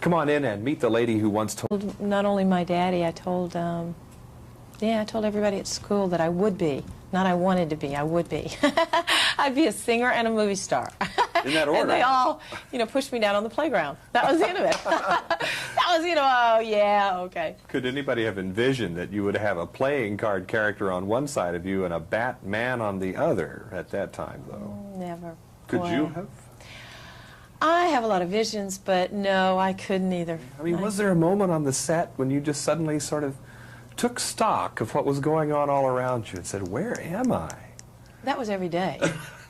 Come on in and meet the lady who once told... Not only my daddy, I told, I told everybody at school that I would be. Not I wanted to be, I would be. I'd be a singer and a movie star. In that order. And they all, pushed me down on the playground. That was the end of it. That was, oh, yeah, okay. Could anybody have envisioned that you would have a playing card character on one side of you and a Batman on the other at that time, though? Never. Could Boy. you have? I have a lot of visions, but no, I couldn't either. I mean, was there a moment on the set when you just suddenly sort of took stock of what was going on all around you and said, where am I? That was every day.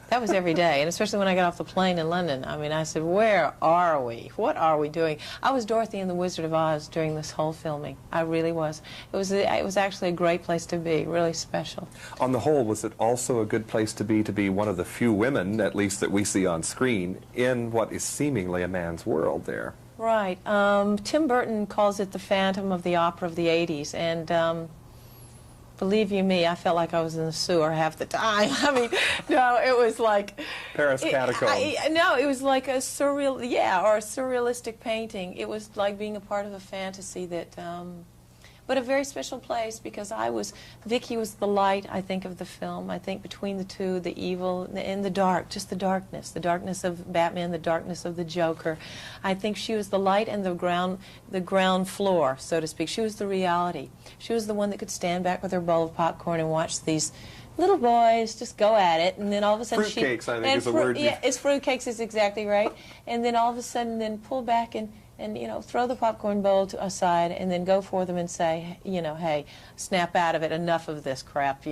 That was every day, and especially when I got off the plane in London. I mean, I said, where are we? What are we doing? I was Dorothy in The Wizard of Oz during this whole filming. I really was. It was actually a great place to be, really special. On the whole, was it also a good place to be one of the few women, at least that we see on screen, in what is seemingly a man's world there? Right. Tim Burton calls it the Phantom of the Opera of the 80s, and believe you me, I felt like I was in the sewer half the time. I mean, no, it was like... Paris catacombs. No, it was like a surreal, or a surrealistic painting. It was like being a part of a fantasy that... but a very special place because Vicky was the light, I think, of the film. I think between the two, the evil and the dark, just the darkness of Batman, the darkness of the Joker. I think she was the light and the ground floor, so to speak. She was the reality. She was the one that could stand back with her bowl of popcorn and watch these little boys just go at it, and then all of a sudden fruitcakes, I think, is a word. Yeah, it's fruitcakes is exactly right. And then all of a sudden, then pull back and throw the popcorn bowl aside and then go for them and say, hey, snap out of it, enough of this crap, do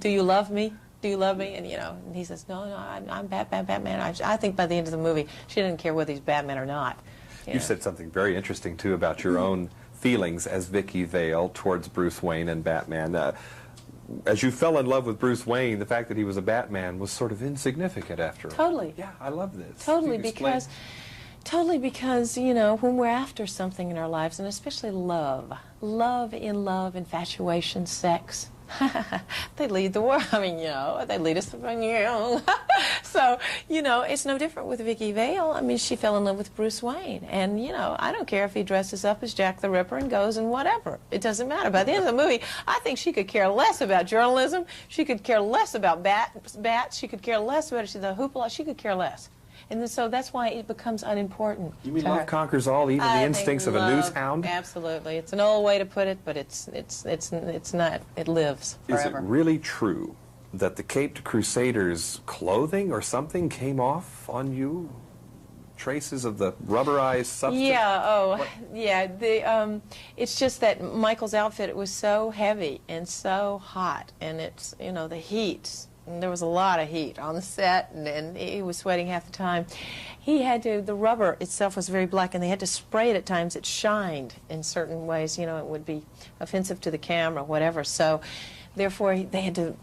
you love me? Do you love me? And, and he says, no, I'm Batman. I think by the end of the movie, she didn't care whether he's Batman or not. You said something very interesting, too, about your own feelings as Vicky Vale towards Bruce Wayne and Batman. As you fell in love with Bruce Wayne, the fact that he was a Batman was sort of insignificant after all. Totally. Yeah, I love this. Totally, because... Totally, because, when we're after something in our lives, and especially love, infatuation, sex, they lead the world. I mean, they lead us. So, it's no different with Vicky Vale. I mean, she fell in love with Bruce Wayne, and, I don't care if he dresses up as Jack the Ripper and goes and whatever. It doesn't matter. By the end of the movie, I think she could care less about journalism. She could care less about bats. She could care less about the hoopla. She could care less. And so that's why it becomes unimportant. You mean love conquers all, even the instincts of a news hound? Absolutely. It's an old way to put it, but it's not. It lives forever. Is it really true that the Caped Crusaders' clothing or something came off on you? Traces of the rubberized substance? Yeah, yeah. It's just that Michael's outfit, it was so heavy and so hot, and it's, the heat. And there was a lot of heat on the set, and he was sweating half the time. He had to, the rubber itself was very black, and they had to spray it at times. It shined in certain ways, it would be offensive to the camera, whatever. So, therefore, they had to,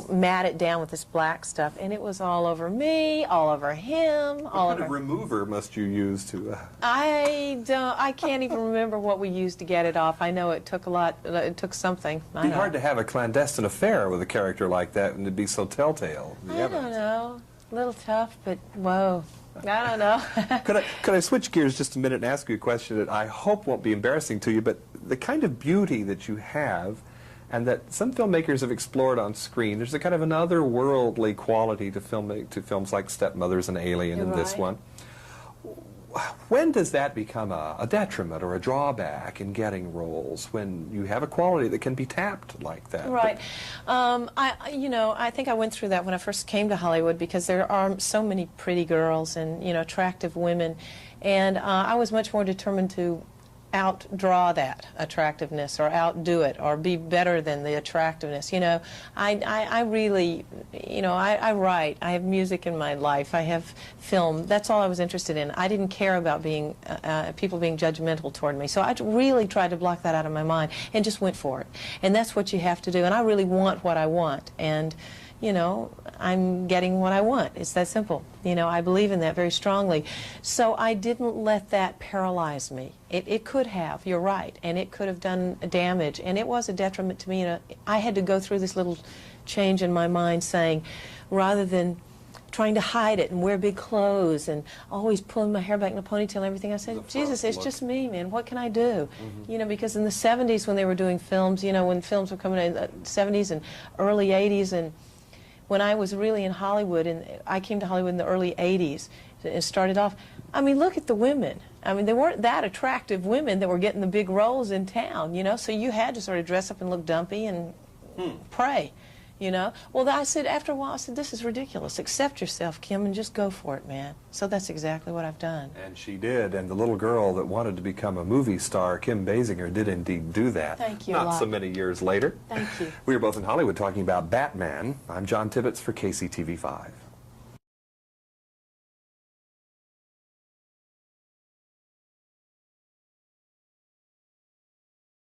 mat it down with this black stuff, and it was all over me, all over him, all over... What kind of remover must you use to... I can't even remember what we used to get it off. I know it took a lot, it took something. It'd be hard to have a clandestine affair with a character like that and it'd be so telltale. I don't know. A little tough, but whoa. I don't know. Could I switch gears just a minute and ask you a question that I hope won't be embarrassing to you, but the kind of beauty that you have and that some filmmakers have explored on screen, there's a kind of an otherworldly quality to films like Stepmothers and Alien and this one. When does that become a detriment or a drawback in getting roles, when you have a quality that can be tapped like that? Right. I think I went through that when I first came to Hollywood, because there are so many pretty girls and, attractive women, and I was much more determined to outdraw that attractiveness or outdo it or be better than the attractiveness. I really, I write. I have music in my life. I have film. That's all I was interested in. I didn't care about being people being judgmental toward me. So I really tried to block that out of my mind and just went for it. And that's what you have to do. And I really want what I want. And I'm getting what I want. It's that simple. I believe in that very strongly. So I didn't let that paralyze me. It could have, you're right, and it could have done damage, and it was a detriment to me. I had to go through this little change in my mind saying, rather than trying to hide it and wear big clothes and always pulling my hair back in a ponytail and everything. I said, The front Jesus, it's look. just me, man. What can I do? You know, because in the 70s when they were doing films, you know, when films were coming in the 70s and early 80s, and when I was really in Hollywood, and I came to Hollywood in the early 80s and started off, I mean, look at the women. I mean, they weren't that attractive women that were getting the big roles in town, you know, so you had to sort of dress up and look dumpy and pray, you know. Well, I said, after a while, I said, this is ridiculous. Accept yourself, Kim, and just go for it, man. So that's exactly what I've done. And she did, and the little girl that wanted to become a movie star, Kim Basinger, did indeed do that. Thank you a Not lot. so many years later. Thank you. We were both in Hollywood talking about Batman. I'm John Tibbetts for KCTV5.